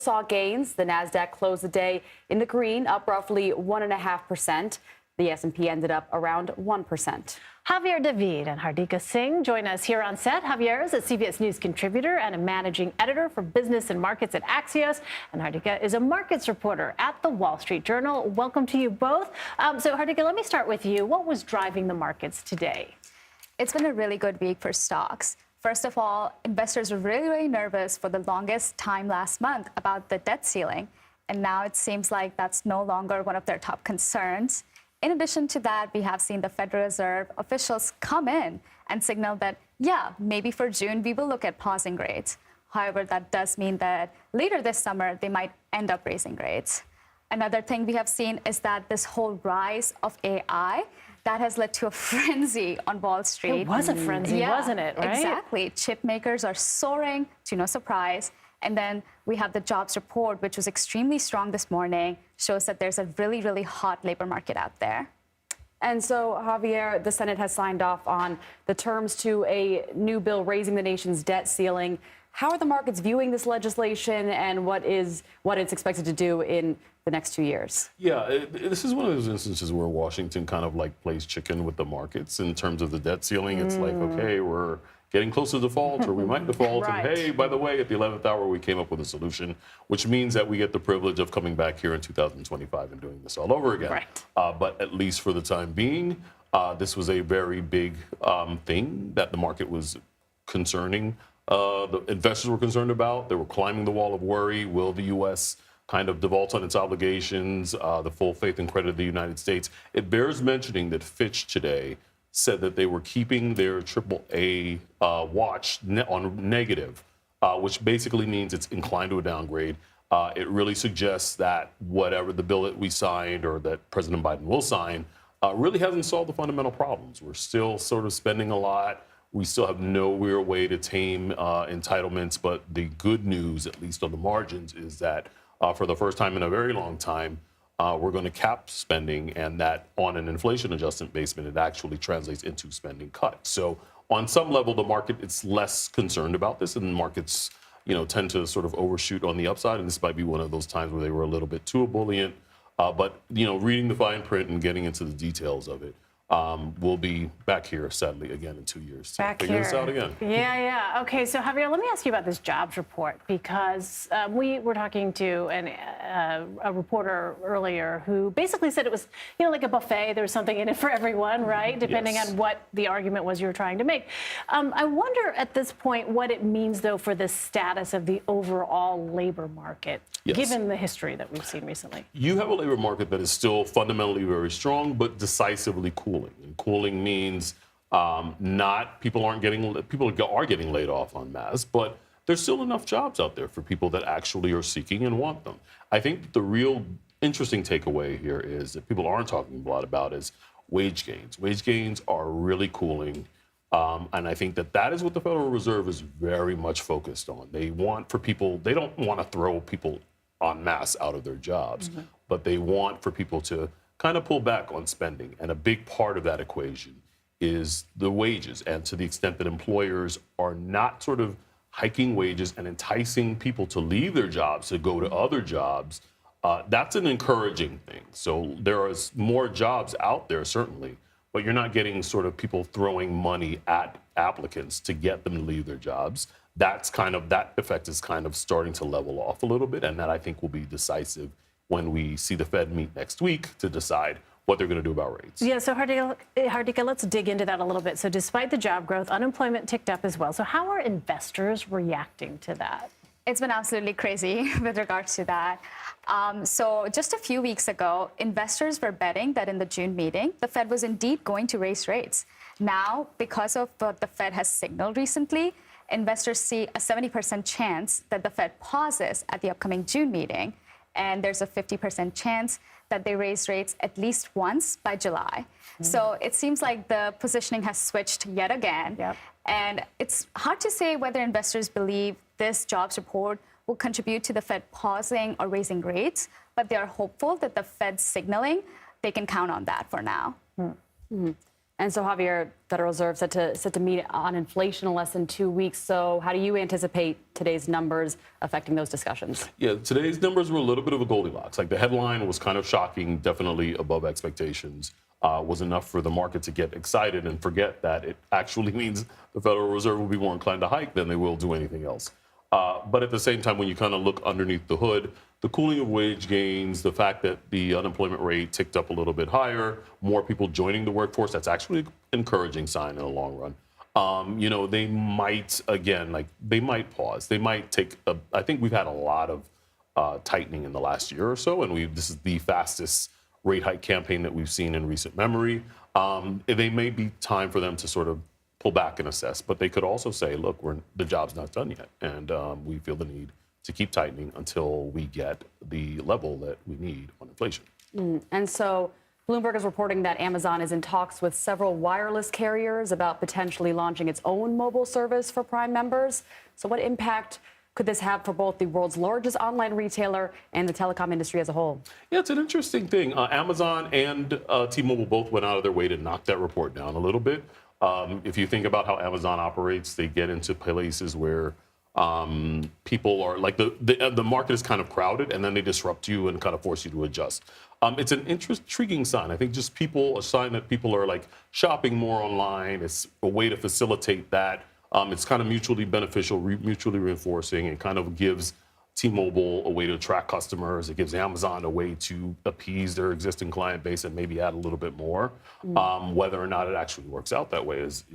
Saw gains. The Nasdaq closed the day in the green, up roughly 1.5%. The S&P ended up around 1%. Javier David and Hardika Singh join us here on set. Javier is a CBS News contributor and a managing editor for business and markets at Axios. And Hardika is a markets reporter at the Wall Street Journal. Welcome to you both. So Hardika, let me start with you. What was driving the markets today? It's been a really good week for stocks. First of all, investors were really nervous for the longest time last month about the debt ceiling. And now it seems like that's no longer one of their top concerns. In addition to that, we have seen the Federal Reserve officials come in and signal that, yeah, maybe for June, we will look at pausing rates. However, that does mean that later this summer, they might end up raising rates. Another thing we have seen is that this whole rise of AI, that has led to a frenzy on Wall Street. It was a frenzy, wasn't it, right? Exactly. Chip makers are soaring, to no surprise. And then we have the jobs report, which was extremely strong this morning, shows that there's a really hot labor market out there. And so, Javier, the Senate has signed off on the terms to a new bill raising the nation's debt ceiling. How are the markets viewing this legislation and what it's expected to do in the next 2 years? Yeah, this is one of those instances where Washington kind of like plays chicken with the markets in terms of the debt ceiling. It's like, okay, we're getting close to default, or we might default. Right. And hey, by the way, at the 11th hour, we came up with a solution, which means that we get the privilege of coming back here in 2025 and doing this all over again. Right. But at least for the time being, this was a very big thing that the market was concerning. The investors were concerned about. They were climbing the wall of worry. Will the U.S. kind of default on its obligations, the full faith and credit of the United States? It bears mentioning that Fitch today said that they were keeping their AAA watch on negative, which basically means it's inclined to a downgrade. It really suggests that whatever the bill that we signed or that President Biden will sign really hasn't solved the fundamental problems. We're still sort of spending a lot. We still have no real way to tame entitlements. But the good news, at least on the margins, is that for the first time in a very long time, we're going to cap spending, and that on an inflation adjustment basis, it actually translates into spending cuts. So on some level, the market is less concerned about this, and markets, tend to sort of overshoot on the upside. And this might be one of those times where they were a little bit too ebullient. But reading the fine print and getting into the details of it, we'll be back here, sadly, again in 2 years to figure this out again. Yeah. Okay, so Javier, let me ask you about this jobs report, because we were talking to a reporter earlier who basically said it was, like a buffet. There was something in it for everyone, right? Depending on what the argument was you were trying to make. I wonder at this point what it means, though, for the status of the overall labor market, given the history that we've seen recently. You have a labor market that is still fundamentally very strong, but decisively cooling. And cooling means people are getting laid off en masse, but there's still enough jobs out there for people that actually are seeking and want them. I think the real interesting takeaway here is that people aren't talking a lot about is wage gains. Wage gains are really cooling. And I think that is what the Federal Reserve is very much focused on. They don't want to throw people en masse out of their jobs, but they want for people to kind of pull back on spending. And a big part of that equation is the wages. And to the extent that employers are not sort of hiking wages and enticing people to leave their jobs to go to other jobs, that's an encouraging thing. So there is more jobs out there, certainly, but you're not getting sort of people throwing money at applicants to get them to leave their jobs. That effect is kind of starting to level off a little bit, and that I think will be decisive when we see the Fed meet next week to decide what they're going to do about rates. Yeah, so Hardika, let's dig into that a little bit. So despite the job growth, unemployment ticked up as well. So how are investors reacting to that? It's been absolutely crazy with regards to that. So just a few weeks ago, investors were betting that in the June meeting, the Fed was indeed going to raise rates. Now, because of what the Fed has signaled recently, investors see a 70% chance that the Fed pauses at the upcoming June meeting. And there's a 50% chance that they raise rates at least once by July. So it seems like the positioning has switched yet again. And it's hard to say whether investors believe this jobs report will contribute to the Fed pausing or raising rates, but they are hopeful that the Fed's signaling, they can count on that for now. And so, Javier, Federal Reserve set to meet on inflation in less than 2 weeks. So how do you anticipate today's numbers affecting those discussions? Yeah, today's numbers were a little bit of a Goldilocks. Like the headline was kind of shocking, definitely above expectations. Was enough for the market to get excited and forget that it actually means the Federal Reserve will be more inclined to hike than they will do anything else. But at the same time, when you kind of look underneath the hood, the cooling of wage gains, the fact that the unemployment rate ticked up a little bit higher, more people joining the workforce, that's actually an encouraging sign in the long run. They might, again, they might pause. They might take, I think we've had a lot of tightening in the last year or so, and this is the fastest rate hike campaign that we've seen in recent memory. They may be time for them to sort of pull back and assess, but they could also say, look, the job's not done yet, and we feel the need to keep tightening until we get the level that we need on inflation. And so Bloomberg is reporting that Amazon is in talks with several wireless carriers about potentially launching its own mobile service for Prime members. So what impact could this have for both the world's largest online retailer and the telecom industry as a whole? Yeah, it's an interesting thing. Amazon and T-Mobile both went out of their way to knock that report down a little bit. If you think about how Amazon operates, they get into places where people are like the market is kind of crowded, and then they disrupt you and kind of force you to adjust. It's an intriguing sign. I think just a sign that people are like shopping more online. It's a way to facilitate that. It's kind of mutually beneficial, mutually reinforcing. It kind of gives T-Mobile a way to attract customers. It gives Amazon a way to appease their existing client base and maybe add a little bit more. Whether or not it actually works out that way is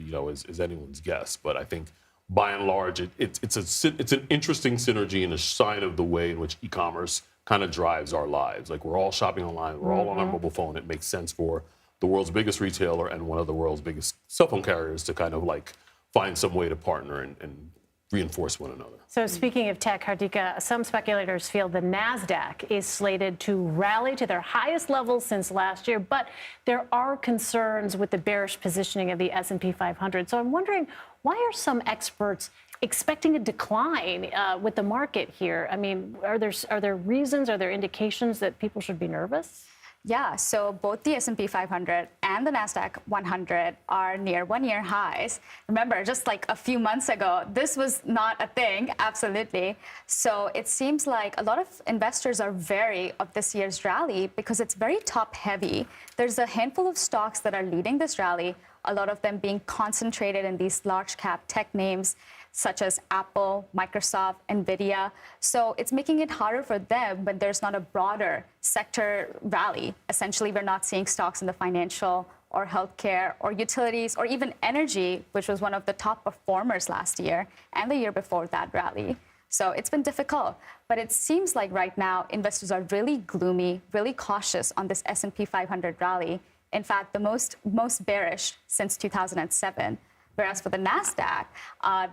anyone's guess. But I think by and large, it's an interesting synergy and a sign of the way in which e-commerce kind of drives our lives. Like we're all shopping online, we're all on our mobile phone. It makes sense for the world's biggest retailer and one of the world's biggest cell phone carriers to kind of like find some way to partner and reinforce one another. So speaking of tech, Hartika, some speculators feel the NASDAQ is slated to rally to their highest levels since last year, but there are concerns with the bearish positioning of the S&P 500. So I'm wondering, why are some experts expecting a decline with the market here? I mean, are there reasons, are there indications that people should be nervous? Yeah, so both the S&P 500 and the NASDAQ 100 are near one-year highs. Remember, just like a few months ago, this was not a thing, absolutely. So it seems like a lot of investors are wary of this year's rally because it's very top-heavy. There's a handful of stocks that are leading this rally, a lot of them being concentrated in these large-cap tech names, such as Apple, Microsoft, NVIDIA. So it's making it harder for them when there's not a broader sector rally. Essentially, we're not seeing stocks in the financial or healthcare or utilities or even energy, which was one of the top performers last year and the year before that rally. So it's been difficult. But it seems like right now, investors are really gloomy, really cautious on this S&P 500 rally. In fact, the most bearish since 2007. Whereas for the NASDAQ,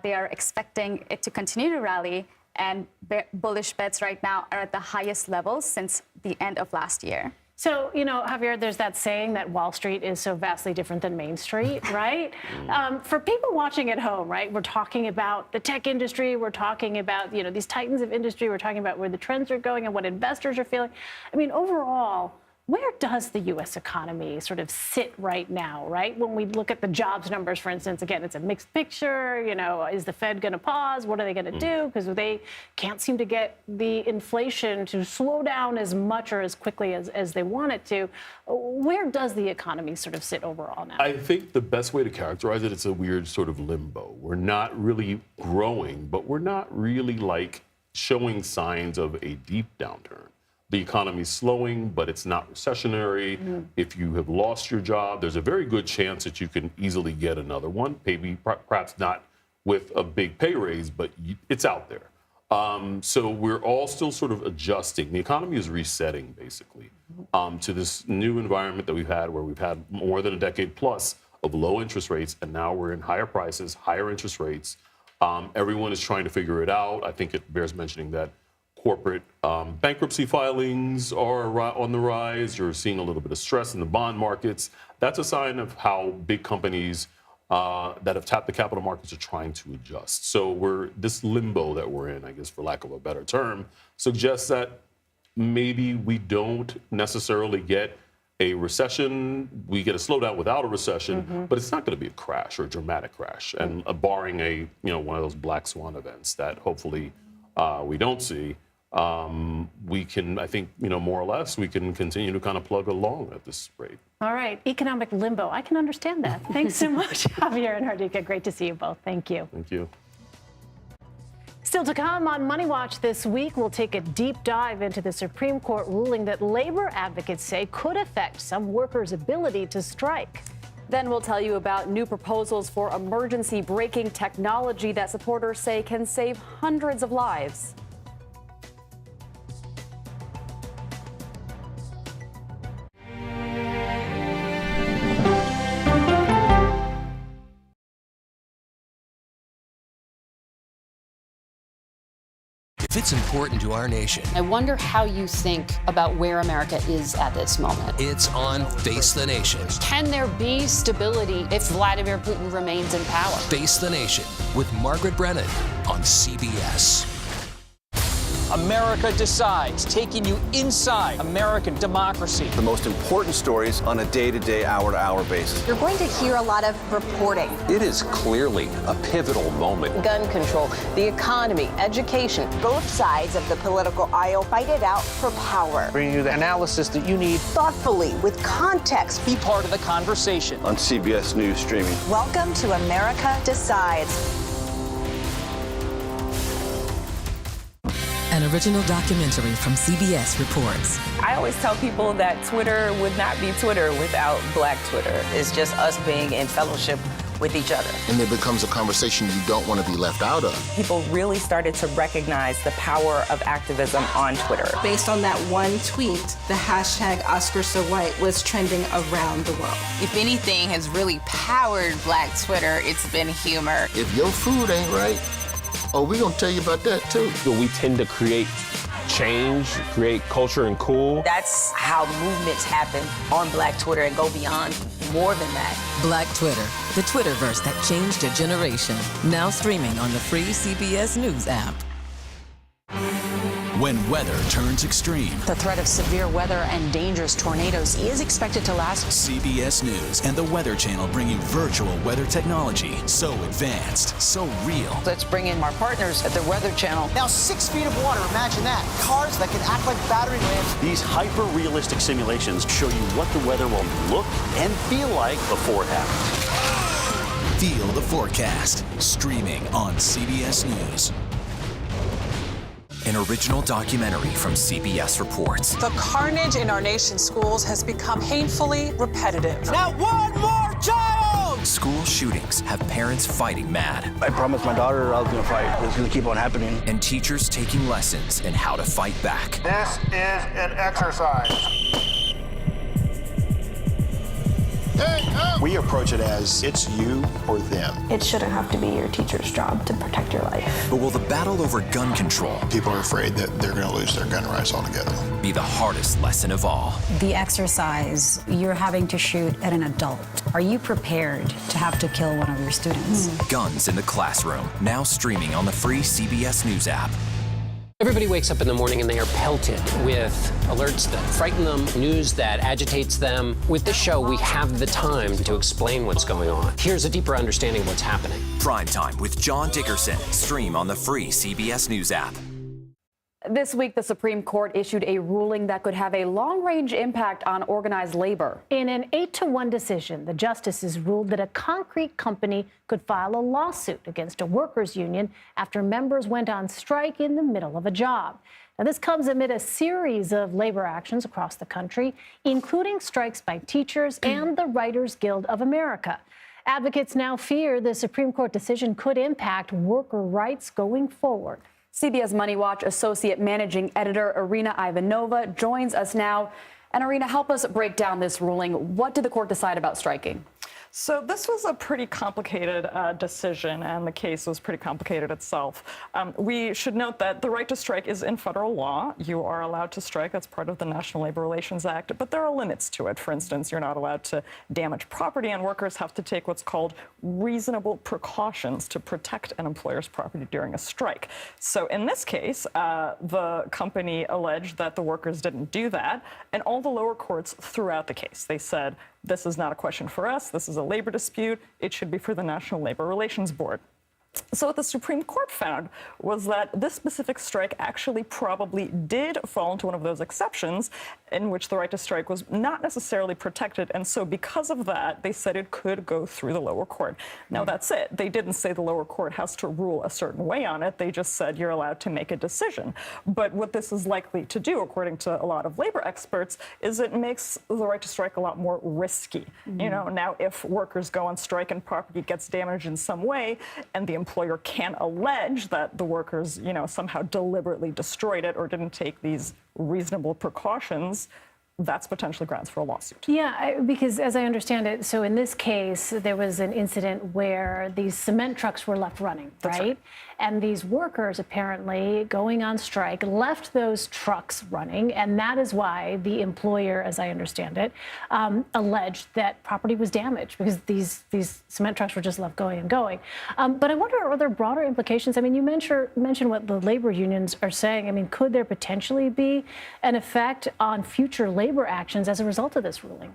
they are expecting it to continue to rally, and bullish bets right now are at the highest levels since the end of last year. So, Javier, there's that saying that Wall Street is so vastly different than Main Street, right? For people watching at home, right, we're talking about the tech industry, we're talking about, these titans of industry, we're talking about where the trends are going and what investors are feeling. I mean, overall, where does the U.S. economy sort of sit right now, right? When we look at the jobs numbers, for instance, again, it's a mixed picture. Is the Fed going to pause? What are they going to do? Because they can't seem to get the inflation to slow down as much or as quickly as they want it to. Where does the economy sort of sit overall now? I think the best way to characterize it, it's a weird sort of limbo. We're not really growing, but we're not really like showing signs of a deep downturn. The economy's slowing, but it's not recessionary. If you have lost your job, there's a very good chance that you can easily get another one, maybe perhaps not with a big pay raise, but it's out there. So we're all still sort of adjusting. The economy is resetting, basically, to this new environment that we've had, where we've had more than a decade plus of low interest rates, and now we're in higher prices, higher interest rates. Everyone is trying to figure it out. I think it bears mentioning that corporate bankruptcy filings are on the rise. You're seeing a little bit of stress in the bond markets. That's a sign of how big companies that have tapped the capital markets are trying to adjust. So this limbo that we're in, I guess, for lack of a better term, suggests that maybe we don't necessarily get a recession, we get a slowdown without a recession, but it's not going to be a crash or a dramatic crash. And barring a, one of those black swan events that hopefully we don't see, we can, I think, more or less, we can continue to kind of plug along at this rate. All right, economic limbo. I can understand that. Thanks so much, Javier and Hardika. Great to see you both. Thank you. Thank you. Still to come on Money Watch this week, we'll take a deep dive into the Supreme Court ruling that labor advocates say could affect some workers' ability to strike. Then we'll tell you about new proposals for emergency braking technology that supporters say can save hundreds of lives. If it's important to our nation, I wonder how you think about where America is at this moment. it's on Face the Nation. Can there be stability if Vladimir Putin remains in power? Face the Nation with Margaret Brennan on CBS. America Decides, taking you inside American democracy. The most important stories on a day-to-day, hour-to-hour basis. You're going to hear a lot of reporting. It is clearly a pivotal moment. Gun control, the economy, education. Both sides of the political aisle fight it out for power. Bringing you the analysis that you need. Thoughtfully, with context. Be part of the conversation. On CBS News Streaming. Welcome to America Decides. An original documentary from CBS reports. I always tell people that Twitter would not be Twitter without Black Twitter. It's just us being in fellowship with each other. And it becomes a conversation you don't want to be left out of. People really started to recognize the power of activism on Twitter. Based on that one tweet, the hashtag Oscar So White was trending around the world. If anything has really powered Black Twitter, it's been humor. If your food ain't right, we're going to tell you about that, too. We tend to create change, create culture and cool. That's how movements happen on Black Twitter and go beyond more than that. Black Twitter, the Twitterverse that changed a generation. Now streaming on the free CBS News app. When weather turns extreme, the threat of severe weather and dangerous tornadoes is expected to last. CBS News and the Weather Channel bringing virtual weather technology so advanced, so real. Let's bring in our partners at the Weather Channel. Now 6 feet of water, imagine that. Cars that can act like battery lamps. These hyper-realistic simulations show you what the weather will look and feel like before it happens. Feel the forecast, streaming on CBS News. An original documentary from CBS reports. The carnage in our nation's schools has become painfully repetitive. Now one more child! School shootings have parents fighting mad. I promised my daughter I was going to fight. It's going to keep on happening. And teachers taking lessons in how to fight back. This is an exercise. We approach it as it's you or them. It shouldn't have to be your teacher's job to protect your life. But will the battle over gun control People are afraid that they're going to lose their gun rights altogether. be the hardest lesson of all? The exercise, you're having to shoot at an adult. Are you prepared to have to kill one of your students? Guns in the Classroom, now streaming on the free CBS News app. Everybody wakes up in the morning and they are pelted with alerts that frighten them, news that agitates them. With this show, we have the time to explain what's going on. Here's a deeper understanding of what's happening. Primetime with John Dickerson. Stream on the free CBS News app. This week, the Supreme Court issued a ruling that could have a long-range impact on organized labor. In an 8-1 decision, the justices ruled that a concrete company could file a lawsuit against a workers' union after members went on strike in the middle of a job. Now, this comes amid a series of labor actions across the country, including strikes by teachers and the Writers Guild of America. Advocates now fear the Supreme Court decision could impact worker rights going forward. CBS MoneyWatch Associate Managing Editor Irina Ivanova joins us now. And Irina, help us break down this ruling. What did the court decide about striking? So this was a pretty complicated decision, and the case was pretty complicated itself. We should note that the right to strike is in federal law. You are allowed to strike. That's part of the National Labor Relations Act, but there are limits to it. For instance, you're not allowed to damage property, and workers have to take what's called reasonable precautions to protect an employer's property during a strike. So in this case, the company alleged that the workers didn't do that, and all the lower courts threw out the case. They said, this is not a question for us. This is a labor dispute. It should be for the National Labor Relations Board. So what the Supreme Court found was that this specific strike actually probably did fall into one of those exceptions in which the right to strike was not necessarily protected. And so because of that, they said it could go through the lower court. Now, that's it. They didn't say the lower court has to rule a certain way on it. They just said you're allowed to make a decision. But what this is likely to do, according to a lot of labor experts, is it makes the right to strike a lot more risky. You know, now if workers go on strike and property gets damaged in some way, and the employer can't allege that the workers, you know, somehow deliberately destroyed it or didn't take these reasonable precautions, that's potentially grounds for a lawsuit. Yeah, because as I understand it, so in this case, there was an incident where these cement trucks were left running, right? And these workers apparently going on strike left those trucks running, and that is why the employer, as I understand it, alleged that property was damaged because these cement trucks were just left going and going. But I wonder, are there broader implications? I mean, you mentioned what the labor unions are saying. I mean, could there potentially be an effect on future labor actions as a result of this ruling?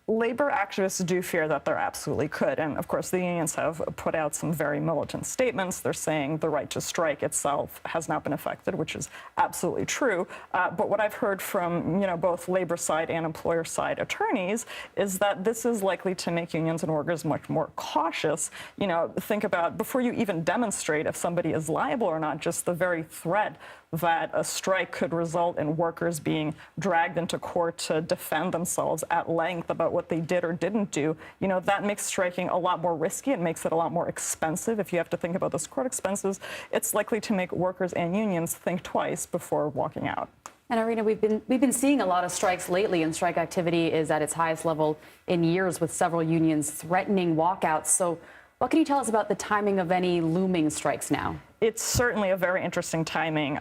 Labor activists do fear that there absolutely could. And of course, the unions have put out some very militant statements. They're saying the right to strike itself has not been affected, which is absolutely true. But what I've heard from, you know, both labor side and employer side attorneys is that this is likely to make unions and workers much more cautious. You know, think about before you even demonstrate if somebody is liable or not, just the very threat that a strike could result in workers being dragged into court to defend themselves at length about what they did or didn't do, you know, that makes striking a lot more risky. It makes it a lot more expensive. If you have to think about those court expenses, it's likely to make workers and unions think twice before walking out. And Irina, we've been seeing a lot of strikes lately, and strike activity is at its highest level in years, with several unions threatening walkouts. So what can you tell us about the timing of any looming strikes now? It's certainly a very interesting timing.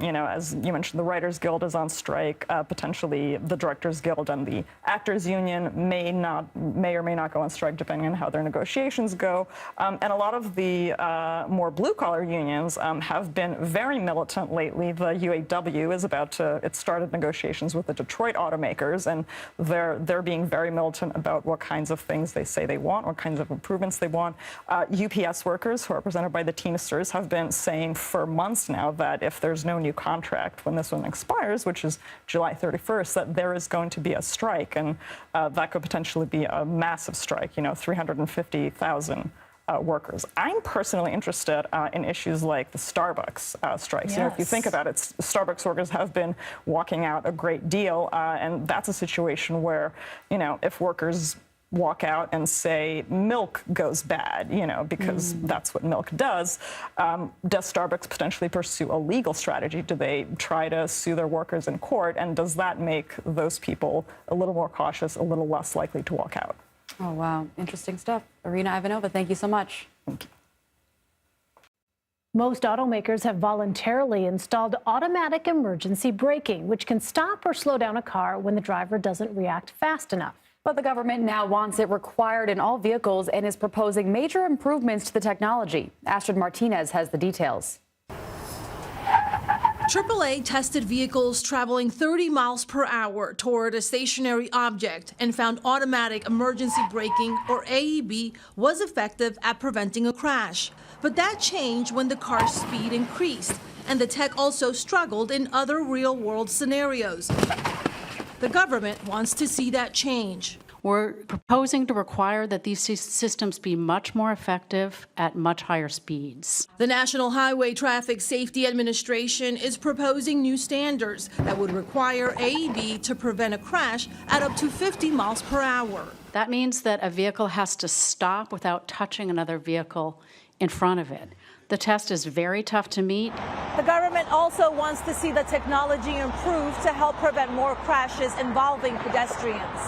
You know, as you mentioned, the Writers Guild is on strike. Potentially, the Directors Guild and the Actors Union may or may not go on strike, depending on how their negotiations go. And a lot of the more blue-collar unions have been very militant lately. The UAW is it started negotiations with the Detroit automakers, and they're being very militant about what kinds of things they say they want, what kinds of improvements they want. UPS workers, who are represented by the Teamsters, have been saying for months now that if there's no new contract when this one expires, which is July 31st, that there is going to be a strike, and that could potentially be a massive strike, you know, 350,000 workers. I'm personally interested in issues like the Starbucks strikes. Yes. You know, if you think about it, Starbucks workers have been walking out a great deal, and that's a situation where, you know, if workers walk out and say milk goes bad, you know, because that's what milk does. Does Starbucks potentially pursue a legal strategy? Do they try to sue their workers in court? And does that make those people a little more cautious, a little less likely to walk out? Oh, wow. Interesting stuff. Irina Ivanova, thank you so much. Thank you. Most automakers have voluntarily installed automatic emergency braking, which can stop or slow down a car when the driver doesn't react fast enough. But the government now wants it required in all vehicles and is proposing major improvements to the technology. Astrid Martinez has the details. AAA tested vehicles traveling 30 miles per hour toward a stationary object and found automatic emergency braking, or AEB, was effective at preventing a crash. But that changed when the car's speed increased, and the tech also struggled in other real-world scenarios. The government wants to see that change. We're proposing to require that these systems be much more effective at much higher speeds. The National Highway Traffic Safety Administration is proposing new standards that would require AEB to prevent a crash at up to 50 miles per hour. That means that a vehicle has to stop without touching another vehicle in front of it. The test is very tough to meet. The government also wants to see the technology improve to help prevent more crashes involving pedestrians.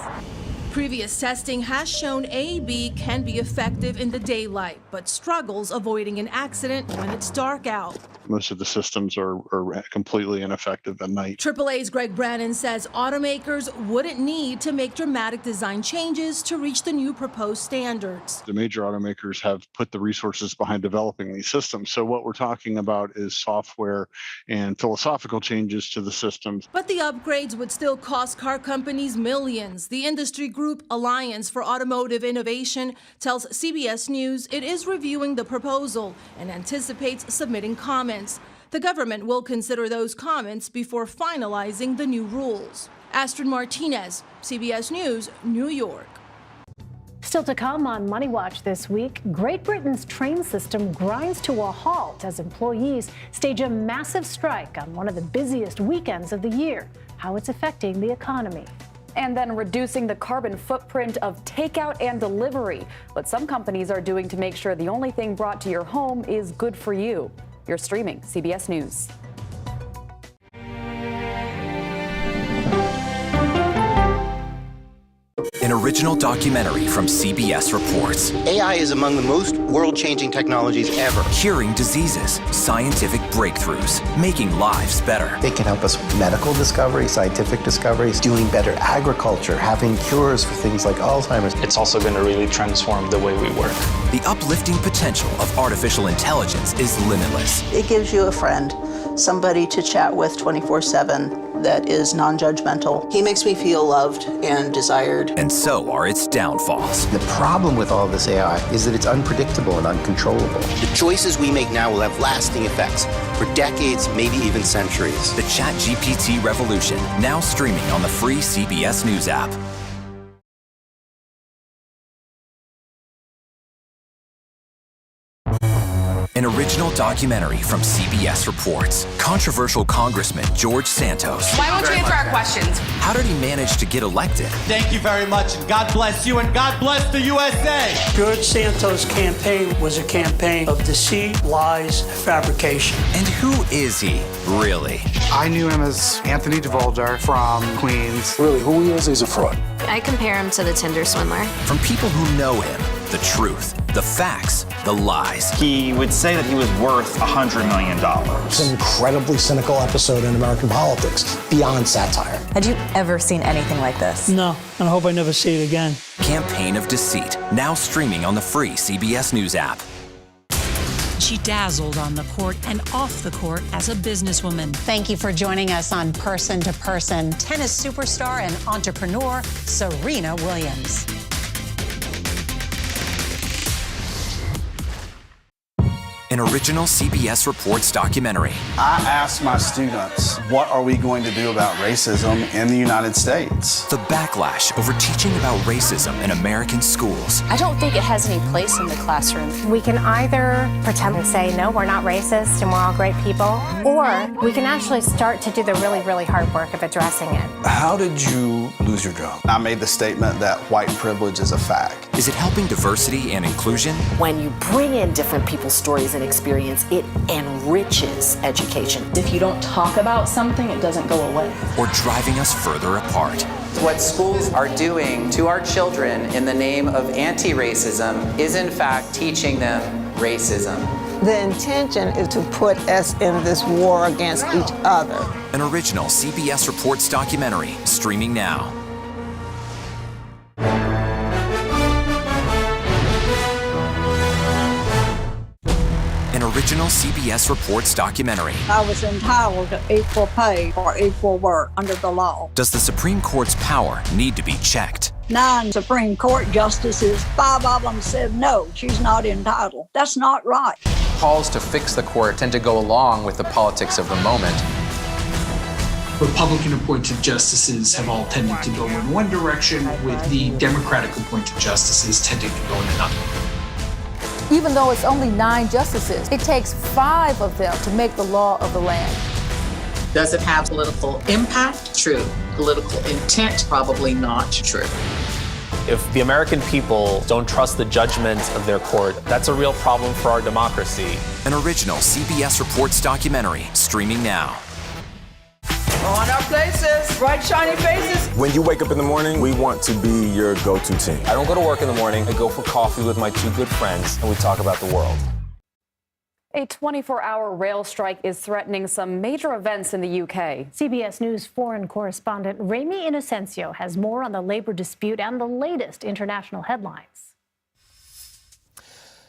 Previous testing has shown AEB can be effective in the daylight, but struggles avoiding an accident when it's dark out. Most of the systems are completely ineffective at night. AAA's Greg Brannon says automakers wouldn't need to make dramatic design changes to reach the new proposed standards. The major automakers have put the resources behind developing these systems. So what we're talking about is software and philosophical changes to the systems. But the upgrades would still cost car companies millions. The industry group Alliance for Automotive Innovation tells CBS News it is reviewing the proposal and anticipates submitting comments. The government will consider those comments before finalizing the new rules. Astrid Martinez, CBS News, New York. Still to come on Money Watch this week, Great Britain's train system grinds to a halt as employees stage a massive strike on one of the busiest weekends of the year. How it's affecting the economy. And then reducing the carbon footprint of takeout and delivery. What some companies are doing to make sure the only thing brought to your home is good for you. You're streaming CBS News. An original documentary from CBS reports. AI is among the most world-changing technologies ever. Curing diseases, scientific breakthroughs, making lives better. They can help us with medical discovery, scientific discoveries, doing better agriculture, having cures for things like Alzheimer's. It's also going to really transform the way we work. The uplifting potential of artificial intelligence is limitless. It gives you a friend, somebody to chat with 24/7 that is non-judgmental. He makes me feel loved and desired. And so are its downfalls. The problem with all this AI is that it's unpredictable and uncontrollable. The choices we make now will have lasting effects for decades, maybe even centuries. The ChatGPT revolution, now streaming on the free CBS News app. An original documentary from CBS reports. Controversial Congressman George Santos. Why won't you answer our questions? How did he manage to get elected? Thank you very much, and God bless you, and God bless the USA. George Santos' campaign was a campaign of deceit, lies, fabrication. And who is he, really? I knew him as Anthony DeVolder from Queens. Really, who he is, he's a fraud. I compare him to the Tinder swindler. From people who know him, the truth, the facts, the lies. He would say that he was worth $100 million. It's an incredibly cynical episode in American politics, beyond satire. Had you ever seen anything like this? No, and I hope I never see it again. Campaign of Deceit, now streaming on the free CBS News app. She dazzled on the court and off the court as a businesswoman. Thank you for joining us on Person to Person. Tennis superstar and entrepreneur, Serena Williams. An original CBS Reports documentary. I asked my students, what are we going to do about racism in the United States? The backlash over teaching about racism in American schools. I don't think it has any place in the classroom. We can either pretend and say, no, we're not racist and we're all great people, or we can actually start to do the really, really hard work of addressing it. How did you lose your job? I made the statement that white privilege is a fact. Is it helping diversity and inclusion? When you bring in different people's stories and experience, it enriches education. If you don't talk about something, it doesn't go away. Or driving us further apart. What schools are doing to our children in the name of anti-racism is in fact teaching them racism. The intention is to put us in this war against each other. An original CBS Reports documentary, streaming now. An original CBS Reports documentary. I was entitled to equal pay for equal work under the law. Does the Supreme Court's power need to be checked? 9 Supreme Court justices, 5 of them said no, she's not entitled. That's not right. Calls to fix the court tend to go along with the politics of the moment. Republican-appointed justices have all tended to go in one direction, with the Democratic-appointed justices tending to go in another. Even though it's only 9 justices, it takes 5 of them to make the law of the land. Does it have political impact? True. Political intent? Probably not true. If the American people don't trust the judgment of their court, that's a real problem for our democracy. An original CBS Reports documentary, streaming now. On our places, bright shiny faces, When you wake up in the morning, we want to be your go-to team. I don't go to work in the morning. I go for coffee with my two good friends, and we talk about the world. A 24-hour rail strike is threatening some major events in the UK. CBS News foreign correspondent Remy Inocencio has more on the labor dispute and the latest international headlines.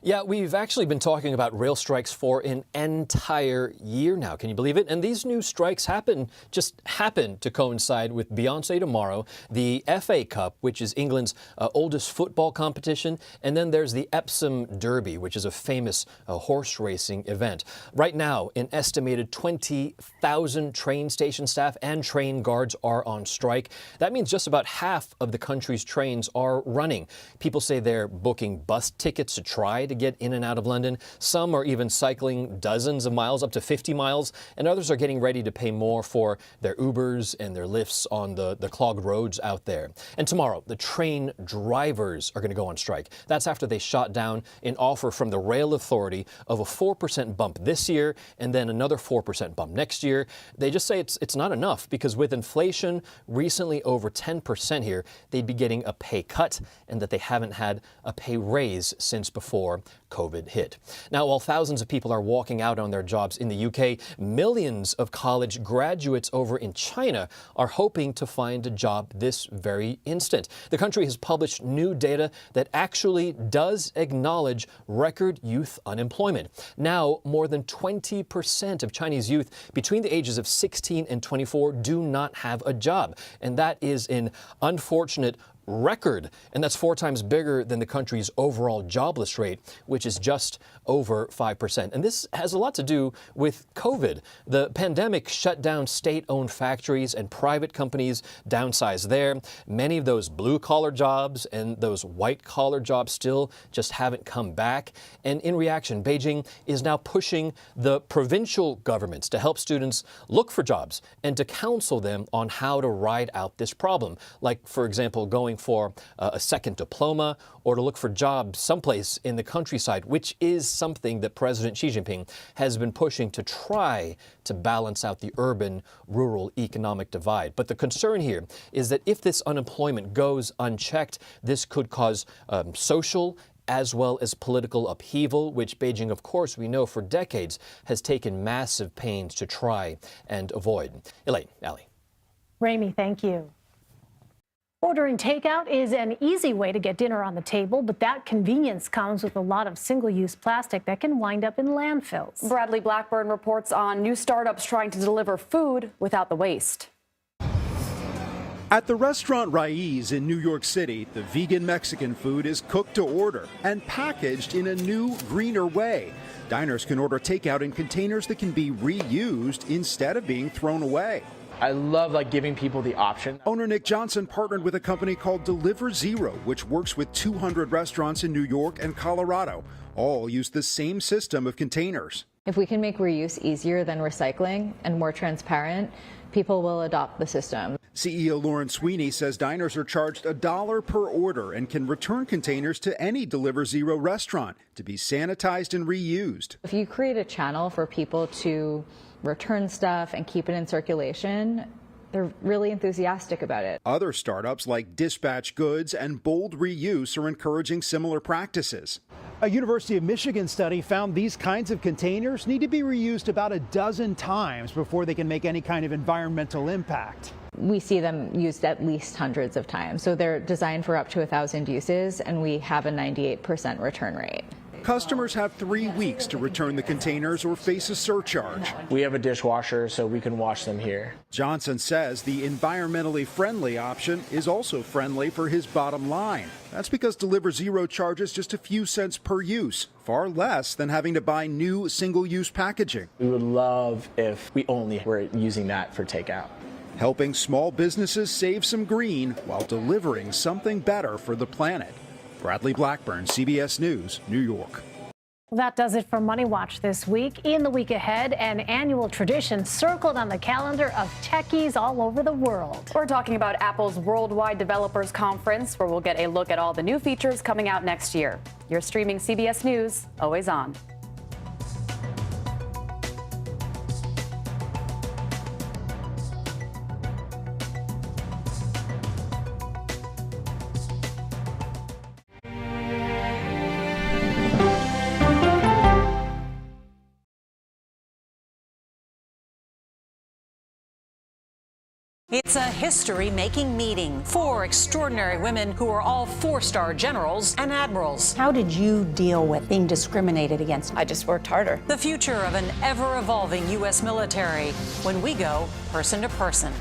Yeah, we've actually been talking about rail strikes for an entire year now. Can you believe it? And these new strikes just happen to coincide with Beyoncé tomorrow, the FA Cup, which is England's oldest football competition, and then there's the Epsom Derby, which is a famous horse racing event. Right now, an estimated 20,000 train station staff and train guards are on strike. That means just about half of the country's trains are running. People say they're booking bus tickets to try to get in and out of London. Some are even cycling dozens of miles, up to 50 miles, and others are getting ready to pay more for their Ubers and their lifts on the clogged roads out there. And tomorrow, the train drivers are going to go on strike. That's after they shot down an offer from the Rail Authority of a 4% bump this year and then another 4% bump next year. They just say it's not enough because with inflation recently over 10% here, they'd be getting a pay cut and that they haven't had a pay raise since before COVID hit. Now, while thousands of people are walking out on their jobs in the UK, millions of college graduates over in China are hoping to find a job this very instant. The country has published new data that actually does acknowledge record youth unemployment. Now, more than 20% of Chinese youth between the ages of 16 and 24 do not have a job. And that is an unfortunate record, and that's 4 times bigger than the country's overall jobless rate, which is just over 5%. And this has a lot to do with COVID. The pandemic shut down state-owned factories and private companies downsized there. Many of those blue-collar jobs and those white-collar jobs still just haven't come back. And in reaction, Beijing is now pushing the provincial governments to help students look for jobs and to counsel them on how to ride out this problem. Like, for example, going for a second diploma or to look for jobs someplace in the countryside, which is something that President Xi Jinping has been pushing to try to balance out the urban-rural economic divide. But the concern here is that if this unemployment goes unchecked, this could cause social as well as political upheaval, which Beijing, of course, we know for decades has taken massive pains to try and avoid. Elaine, Allie. Ramy, thank you. Ordering takeout is an easy way to get dinner on the table, but that convenience comes with a lot of single-use plastic that can wind up in landfills. Bradley Blackburn reports on new startups trying to deliver food without the waste. At the restaurant Raiz in New York City, the vegan Mexican food is cooked to order and packaged in a new, greener way. Diners can order takeout in containers that can be reused instead of being thrown away. I love giving people the option. Owner Nick Johnson partnered with a company called Deliver Zero, which works with 200 restaurants in New York and Colorado. All use the same system of containers. If we can make reuse easier than recycling and more transparent, people will adopt the system. CEO Lauren Sweeney says diners are charged $1 per order and can return containers to any Deliver Zero restaurant to be sanitized and reused. If you create a channel for people to return stuff and keep it in circulation, they're really enthusiastic about it. Other startups like Dispatch Goods and Bold Reuse are encouraging similar practices. A University of Michigan study found these kinds of containers need to be reused about a dozen times before they can make any kind of environmental impact. We see them used at least hundreds of times. So they're designed for up to 1,000 uses, and we have a 98% return rate. Customers have 3 weeks to return the containers or face a surcharge. We have a dishwasher, so we can wash them here. Johnson says the environmentally friendly option is also friendly for his bottom line. That's because Deliver Zero charges just a few cents per use, far less than having to buy new single-use packaging. We would love if we only were using that for takeout. Helping small businesses save some green while delivering something better for the planet. Bradley Blackburn, CBS News, New York. Well, that does it for MoneyWatch this week. In the week ahead, an annual tradition circled on the calendar of techies all over the world. We're talking about Apple's Worldwide Developers Conference, where we'll get a look at all the new features coming out next year. You're streaming CBS News, always on. It's a history-making meeting. 4 extraordinary women who are all 4-star generals and admirals. How did you deal with being discriminated against? I just worked harder. The future of an ever-evolving U.S. military when we go person to person.